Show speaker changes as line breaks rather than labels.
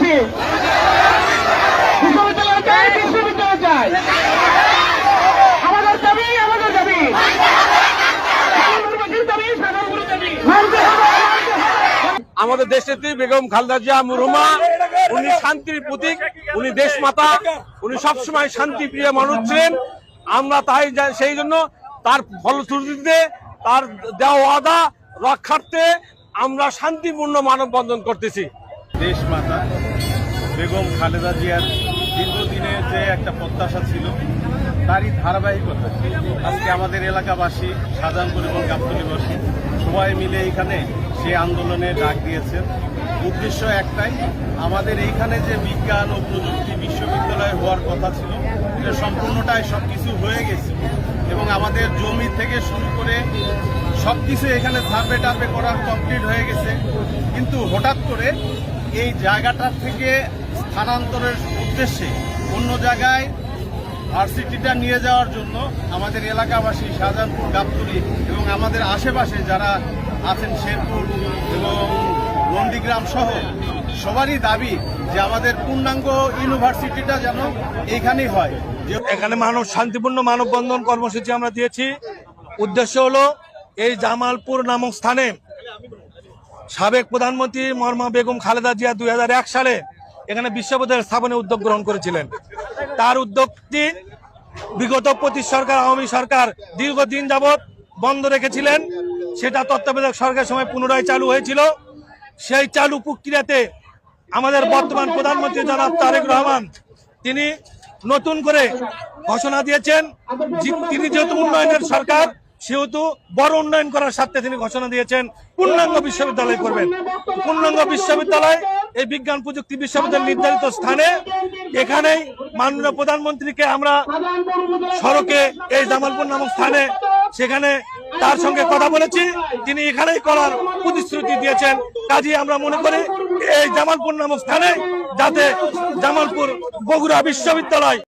দাবি বিশ্ববিদ্যালয় চাই, বিশ্ববিদ্যালয় চাই, আমাদের দাবি, আমাদের দাবি,
আমাদের দেশনেত্রী বেগম খালেদা জিয়া মরহুমা, উনি শান্তির প্রতীক, উনি দেশ মাতা, উনি সবসময় শান্তি প্রিয় মানুষ ছিলেন। আমরা তাই সেই জন্য তার ফলশ্রুতিতে তার দেওয়া ওয়াদা রক্ষার্থে আমরা শান্তিপূর্ণ মানববন্ধন করতেছি।
দেশ মাতা বেগম খালেদা জিয়ার দীর্ঘদিনের যে একটা প্রত্যাশা ছিল, তারই ধারাবাহিকতা আজকে আমাদের এলাকাবাসী, শাহজাহানপুর এবং গাবতলীবাসী সবাই মিলে এখানে সেই আন্দোলনে ডাক দিয়েছেন। উদ্দেশ্য একটাই, আমাদের এইখানে যে বিজ্ঞান ও প্রযুক্তি বিশ্ববিদ্যালয় হওয়ার কথা ছিল, এটা সম্পূর্ণটাই সবকিছু হয়ে গেছে এবং আমাদের জমি থেকে শুরু করে সবকিছু এখানে সার্ভে টার্ভে করা কমপ্লিট হয়ে গেছে। কিন্তু হঠাৎ করে এই জায়গাটার থেকে স্থানান্তরের উদ্দেশ্যে অন্য জায়গায় ভার্সিটিটা নিয়ে যাওয়ার জন্য আমাদের এলাকাবাসী, শাহজাহানপুর, গাবতলী এবং আমাদের আশেপাশে যারা আছেন শেরপুর এবং নন্দীগ্রাম সহ সবারই দাবি যে আমাদের পূর্ণাঙ্গ ইউনিভার্সিটিটা যেন এখানেই হয়।
এখানে শান্তিপূর্ণ মানববন্ধন কর্মসূচি আমরা দিয়েছি। উদ্দেশ্য হলো এই জামালপুর নামক স্থানে সাবেক প্রধানমন্ত্রী মরহুমা বেগম খালেদা জিয়া 2001 সালে এখানে বিশ্ববিদ্যালয় স্থাপনের উদ্যোগ গ্রহণ করেছিলেন। তার উদ্যোগটি বিগত 25 সরকার, আওয়ামী সরকার দীর্ঘদিন যাবৎ বন্ধ রেখেছিলেন। সেটা তত্ত্বাবধায়ক সরকারের সময় পুনরায় চালু হয়েছিল। সেই চালু প্রক্রিয়াতে আমাদের বর্তমান প্রধানমন্ত্রী জনাব তারেক রহমান তিনি নতুন করে ঘোষণা দিয়েছেন, তিনি যেহেতু উন্নয়নের সরকার সেহেতু বড় উন্নয়ন করার স্বার্থে তিনি ঘোষণা দিয়েছেন পূর্ণাঙ্গ বিশ্ববিদ্যালয় করবেন। পূর্ণাঙ্গ বিশ্ববিদ্যালয় এই বিজ্ঞান প্রযুক্তি বিশ্ববিদ্যালয় নির্ধারিত স্থানে, এখানেই মাননীয় প্রধানমন্ত্রীকে আমরা সড়কে এই জামালপুর নামক স্থানে সেখানে তার সঙ্গে কথা বলেছি, তিনি এখানেই করার প্রতিশ্রুতি দিয়েছেন। কাজেই আমরা মনে করি এই জামালপুর নামক স্থানে যাতে জামালপুর বগুড়া বিশ্ববিদ্যালয়